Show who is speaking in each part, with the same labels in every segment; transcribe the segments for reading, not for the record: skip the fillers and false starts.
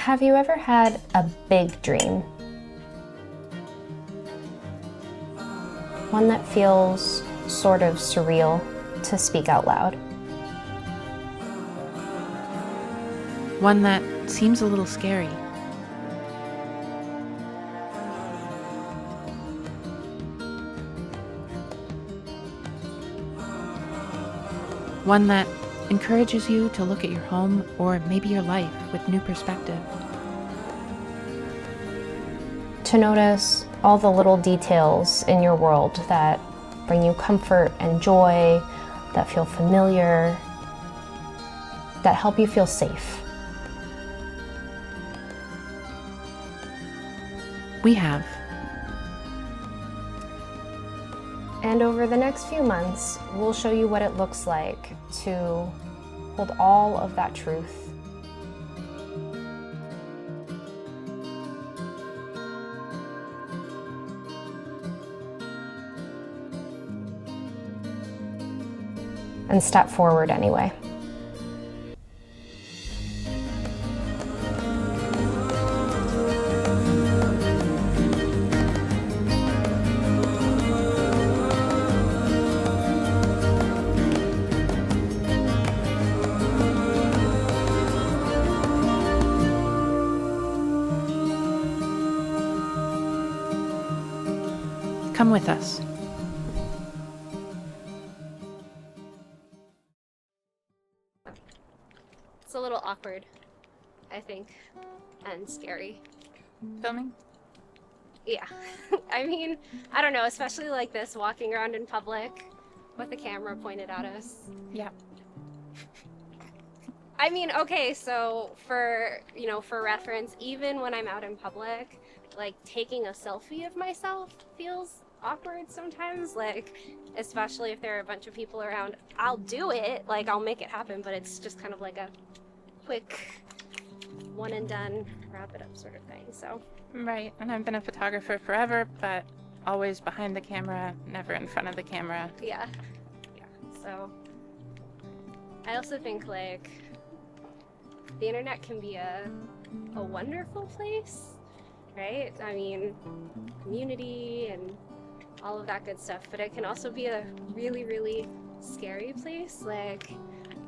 Speaker 1: Have you ever had a big dream? One that feels sort of surreal to speak out loud.
Speaker 2: One that seems a little scary. One that encourages you to look at your home or maybe your life with new perspective.
Speaker 1: To notice all the little details in your world that bring you comfort and joy, that feel familiar, that help you feel safe.
Speaker 2: We have.
Speaker 1: And over the next few months, we'll show you what it looks like to hold all of that truth and step forward anyway.
Speaker 2: Come with us.
Speaker 3: It's a little awkward, I think, and scary.
Speaker 2: Filming?
Speaker 3: Yeah. I mean, I don't know, especially like this, walking around in public with the camera pointed at us.
Speaker 2: Yeah.
Speaker 3: I mean, okay, so for reference, even when I'm out in public, like taking a selfie of myself feels awkward sometimes, like especially if there are a bunch of people around. I'll do it, like I'll make it happen, but it's just kind of like a quick one and done, wrap it up sort of thing. So
Speaker 2: Right, and I've been a photographer forever, but always behind the camera, never in front of the camera.
Speaker 3: yeah. So I also think like the internet can be a wonderful place, right? I mean, community and all of that good stuff, but it can also be a really, really scary place. Like,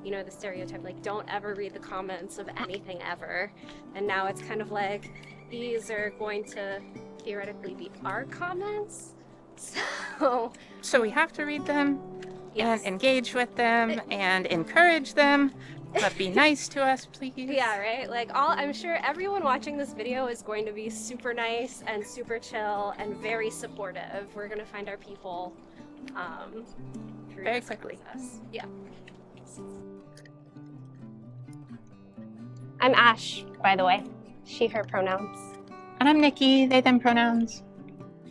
Speaker 3: you know, the stereotype, like, don't ever read the comments of anything ever. And now it's kind of like, these are going to theoretically be our comments.
Speaker 2: So we have to read them
Speaker 3: Yes.
Speaker 2: and engage with them and encourage them, but be nice to us, please.
Speaker 3: Yeah, right? Like, I'm sure everyone watching this video is going to be super nice and super chill and very supportive. We're going to find our people through
Speaker 2: Very
Speaker 3: this
Speaker 2: quickly.
Speaker 3: process. Yeah. I'm Ash, by the way. She, her pronouns.
Speaker 2: And I'm Nikki, they, them pronouns.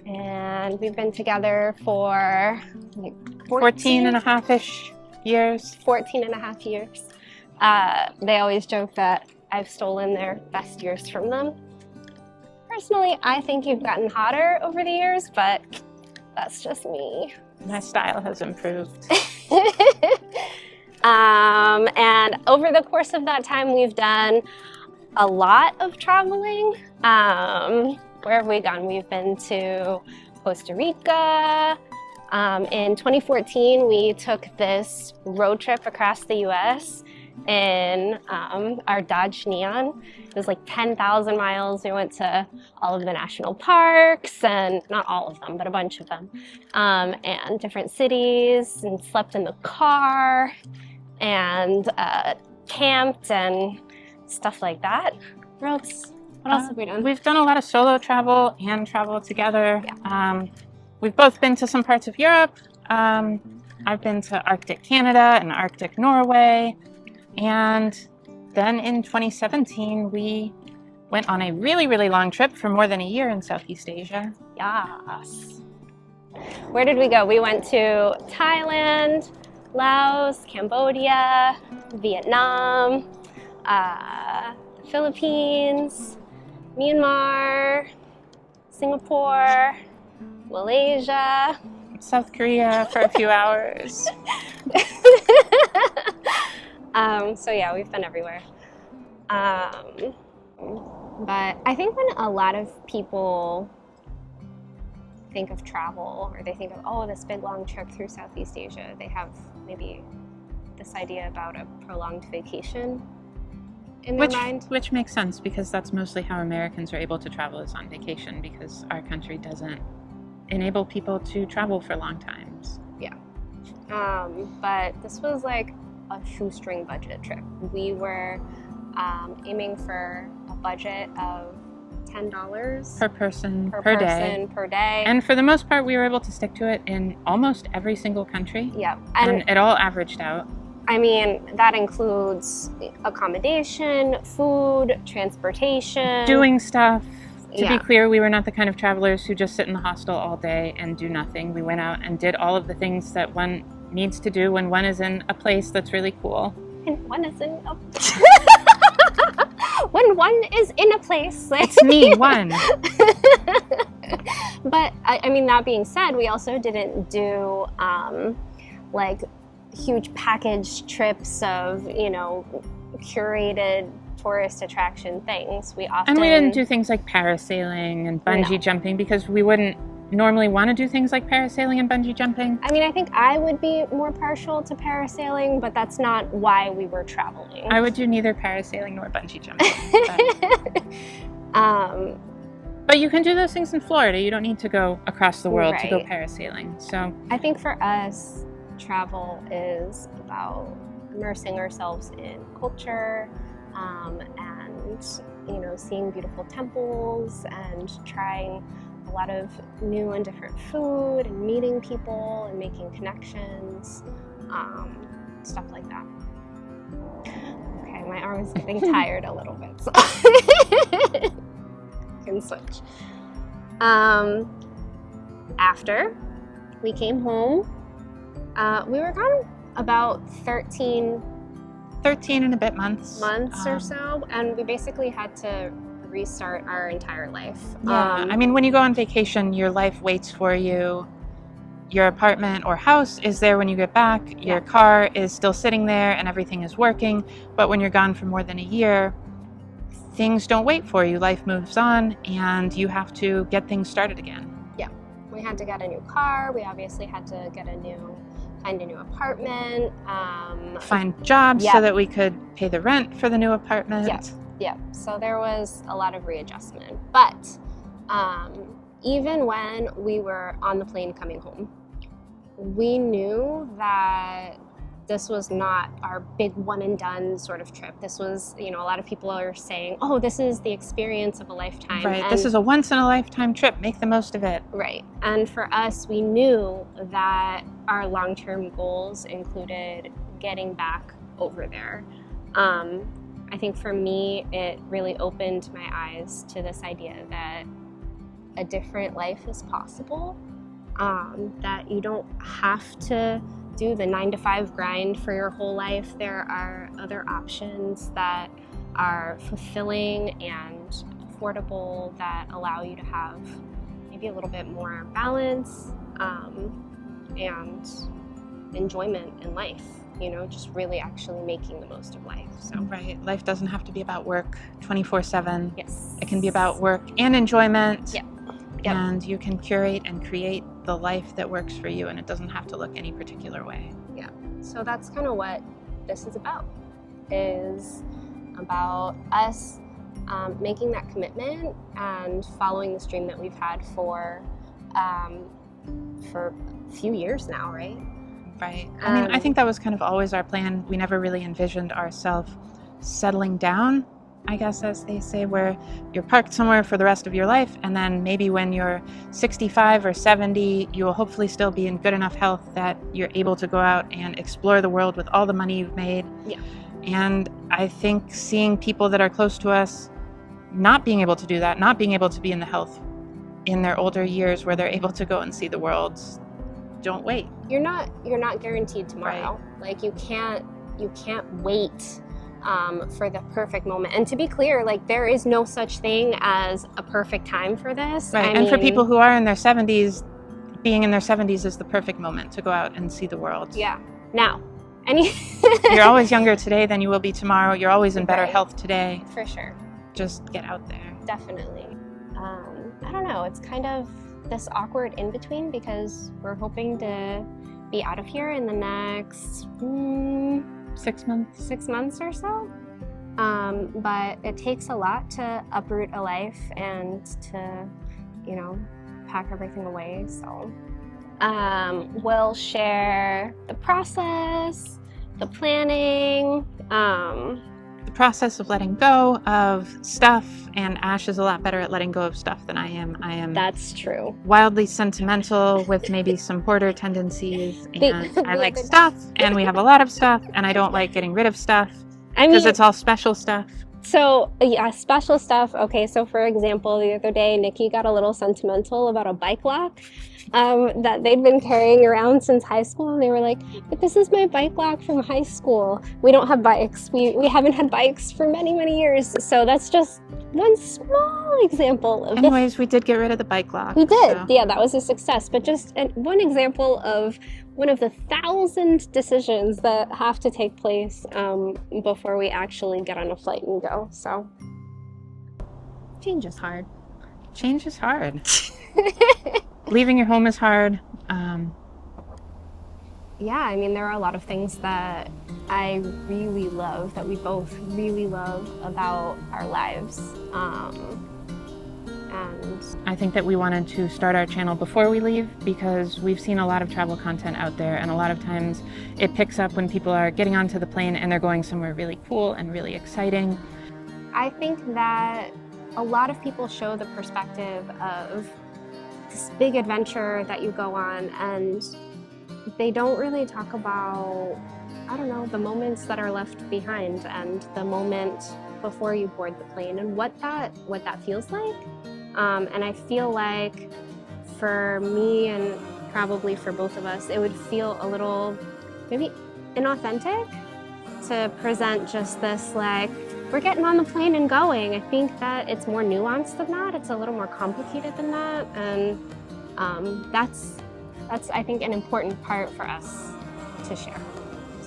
Speaker 1: And we've been together for like
Speaker 2: 14 and a half-ish years.
Speaker 1: 14 and a half years. They always joke that I've stolen their best years from them. Personally, I think you've gotten hotter over the years, but that's just me.
Speaker 2: My style has improved.
Speaker 1: And over the course of that time, we've done a lot of traveling. Where have we gone? We've been to Costa Rica. In 2014, we took this road trip across the US in our Dodge Neon. It was like 10,000 miles. We went to all of the national parks, and not all of them, but a bunch of them, and different cities, and slept in the car, and camped and stuff like that. What else have we done?
Speaker 2: We've done a lot of solo travel and travel together. Yeah. We've both been to some parts of Europe. I've been to Arctic Canada and Arctic Norway. And then in 2017, we went on a really, really long trip for more than a year in Southeast Asia.
Speaker 1: Yes. Where did we go? We went to Thailand, Laos, Cambodia, Vietnam, Philippines, Myanmar, Singapore, Malaysia,
Speaker 2: South Korea for a few hours.
Speaker 1: So yeah, we've been everywhere. But I think when a lot of people think of travel, or they think of, oh, this big long trip through Southeast Asia, they have maybe this idea about a prolonged vacation in their mind.
Speaker 2: Which makes sense, because that's mostly how Americans are able to travel, is on vacation, because our country doesn't enable people to travel for long times.
Speaker 1: Yeah. But this was like a shoestring budget trip. We were aiming for a budget of $10
Speaker 2: Per person, per day.
Speaker 1: And
Speaker 2: And for the most part, we were able to stick to it in almost every single country.
Speaker 1: yeah,
Speaker 2: And it all averaged out.
Speaker 1: I mean, that includes accommodation, food, transportation.
Speaker 2: Doing stuff. To
Speaker 1: Yeah.
Speaker 2: be clear, we were not the kind of travelers who just sit in the hostel all day and do nothing. We went out and did all of the things that one needs to do when one is in a place that's really cool.
Speaker 1: And one is in a... when one is in a place. Like...
Speaker 2: It's me, one.
Speaker 1: But, I mean, that being said, we also didn't do, like, huge package trips of, you know, curated tourist attraction things. We often...
Speaker 2: And we didn't do things like parasailing and bungee jumping, because we wouldn't normally want to do things like parasailing and bungee jumping.
Speaker 1: I mean, I think I would be more partial to parasailing, but that's not why we were traveling.
Speaker 2: I would do neither parasailing nor bungee jumping. But you can do those things in Florida. You don't need to go across the world to go
Speaker 1: Right.
Speaker 2: parasailing. So
Speaker 1: I think for us, travel is about immersing ourselves in culture, and, you know, seeing beautiful temples and trying a lot of new and different food and meeting people and making connections, stuff like that. Okay, my arm is getting tired a little bit, so can switch. After we came home, we were gone about 13
Speaker 2: 13 and a bit months.
Speaker 1: or so, and we basically had to restart our entire life.
Speaker 2: Yeah, I mean, when you go on vacation, your life waits for you. Your apartment or house is there when you get back. Your
Speaker 1: Yeah.
Speaker 2: car is still sitting there and everything is working. But when you're gone for more than a year, things don't wait for you. Life moves on and you have to get things started again.
Speaker 1: We had to get a new car. We obviously had to find a new apartment.
Speaker 2: Find jobs
Speaker 1: Yeah.
Speaker 2: so that we could pay the rent for the new apartment.
Speaker 1: Yeah, so there was a lot of readjustment. But even when we were on the plane coming home, we knew that this was not our big one and done sort of trip. This was, you know, a lot of people are saying, oh, this is the experience of a lifetime.
Speaker 2: Right.
Speaker 1: And
Speaker 2: This is a once in a lifetime trip. Make the most of it.
Speaker 1: right. And for us, we knew that our long-term goals included getting back over there. I think for me, it really opened my eyes to this idea that a different life is possible, that you don't have to do the 9-to-5 grind for your whole life. There are other options that are fulfilling and affordable, that allow you to have maybe a little bit more balance, and enjoyment in life, you know, just really actually making the most of life. So
Speaker 2: Right. Life doesn't have to be about work 24/7.
Speaker 1: yes,
Speaker 2: It can be about work and enjoyment.
Speaker 1: Yep. Yep.
Speaker 2: And you can curate and create the life that works for you, and it doesn't have to look any particular way.
Speaker 1: So that's kind of what this is about us making that commitment and following this dream that we've had for a few years now, right?
Speaker 2: Right. I mean, I think that was kind of always our plan. We never really envisioned ourselves settling down, I guess, as they say, where you're parked somewhere for the rest of your life, and then maybe when you're 65 or 70, you will hopefully still be in good enough health that you're able to go out and explore the world with all the money you've made.
Speaker 1: Yeah.
Speaker 2: And I think seeing people that are close to us not being able to do that, not being able to be in the health in their older years where they're able to go and see the world, don't wait.
Speaker 1: You're not guaranteed tomorrow. Like you can't wait for the perfect moment. And to be clear, like there is no such thing as a perfect time for this.
Speaker 2: Right.
Speaker 1: I
Speaker 2: And for
Speaker 1: mean,
Speaker 2: people who are in their 70s, being in their 70s is the perfect moment to go out and see the world.
Speaker 1: yeah. Now,
Speaker 2: You're always younger today than you will be tomorrow. You're always in better
Speaker 1: Right.
Speaker 2: health today.
Speaker 1: for sure.
Speaker 2: just get out there.
Speaker 1: Definitely. I don't know, it's kind of this awkward in between because we're hoping to be out of here in the next
Speaker 2: 6 months.
Speaker 1: 6 months or so. But it takes a lot to uproot a life and to, you know, pack everything away. So we'll share the process, the planning.
Speaker 2: The process of letting go of stuff, and Ash is a lot better at letting go of stuff than I am.
Speaker 1: That's true.
Speaker 2: Wildly sentimental with maybe some hoarder tendencies, and I like stuff, and we have a lot of stuff, and I don't like getting rid of stuff because it's all special stuff.
Speaker 1: So yeah, special stuff. Okay, so for example, the other day, Nikki got a little sentimental about a bike lock that they'd been carrying around since high school. And they were like, but this is my bike lock from high school. We don't have bikes. We haven't had bikes for many, many years. So that's just one small example of
Speaker 2: Anyways, we did get rid of the bike lock.
Speaker 1: We did.
Speaker 2: So.
Speaker 1: Yeah, that was a success. But just one example of one of the 1,000 decisions that have to take place before we actually get on a flight and go. So change is hard.
Speaker 2: Change is hard. Leaving your home is hard.
Speaker 1: Yeah, I mean, there are a lot of things that I really love, that we both really love about our lives. And
Speaker 2: I think that we wanted to start our channel before we leave because we've seen a lot of travel content out there, and a lot of times it picks up when people are getting onto the plane and they're going somewhere really cool and really exciting.
Speaker 1: I think that a lot of people show the perspective of this big adventure that you go on, and they don't really talk about, I don't know, the moments that are left behind and the moment before you board the plane and what that feels like. And I feel like for me and probably for both of us, it would feel a little maybe inauthentic to present just this like, we're getting on the plane and going. I think that it's more nuanced than that. It's a little more complicated than that. And that's I think an important part for us to share.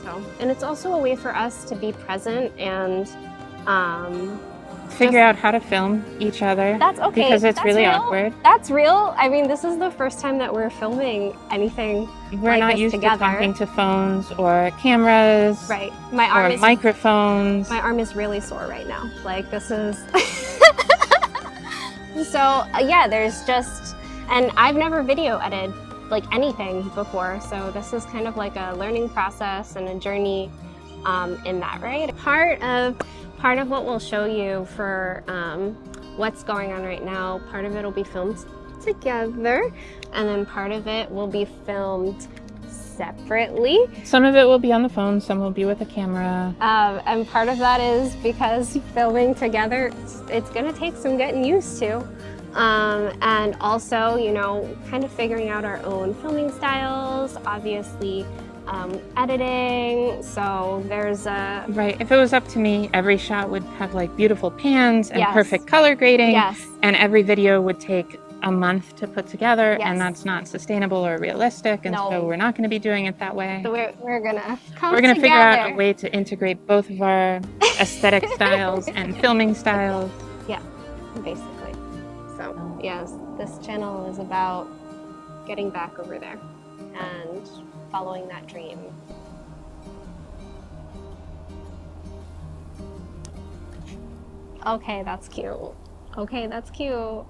Speaker 1: So, and it's also a way for us to be present and
Speaker 2: figure out how to film each other.
Speaker 1: That's okay.
Speaker 2: Because it's
Speaker 1: that's
Speaker 2: really
Speaker 1: real.
Speaker 2: awkward.
Speaker 1: That's real. I mean, this is the first time that we're filming anything
Speaker 2: We're
Speaker 1: like
Speaker 2: not
Speaker 1: this
Speaker 2: used
Speaker 1: together.
Speaker 2: to talking to phones or cameras.
Speaker 1: Right. My arm
Speaker 2: or
Speaker 1: is
Speaker 2: microphones.
Speaker 1: My arm is really sore right now. Like this is. So yeah, there's just, and I've never video edited like anything before, so this is kind of like a learning process and a journey in that, right? Part of what we'll show you for what's going on right now, part of it will be filmed together, and then part of it will be filmed separately.
Speaker 2: Some of it will be on the phone, some will be with a camera.
Speaker 1: And part of that is because filming together, it's gonna take some getting used to. And also, you know, kind of figuring out our own filming styles, obviously editing, so there's a...
Speaker 2: Right, if it was up to me, every shot would have like beautiful pans and
Speaker 1: Yes.
Speaker 2: perfect color grading,
Speaker 1: Yes.
Speaker 2: and every video would take a month to put together,
Speaker 1: Yes.
Speaker 2: and that's not sustainable or realistic, and
Speaker 1: No.
Speaker 2: so we're not going to be doing it that way.
Speaker 1: So we're gonna come
Speaker 2: We're going to figure out a
Speaker 1: together.
Speaker 2: way to integrate both of our aesthetic styles and filming styles.
Speaker 1: Yeah, basically. So, yes, this channel is about getting back over there and following that dream. Okay, that's cute. Okay, that's cute.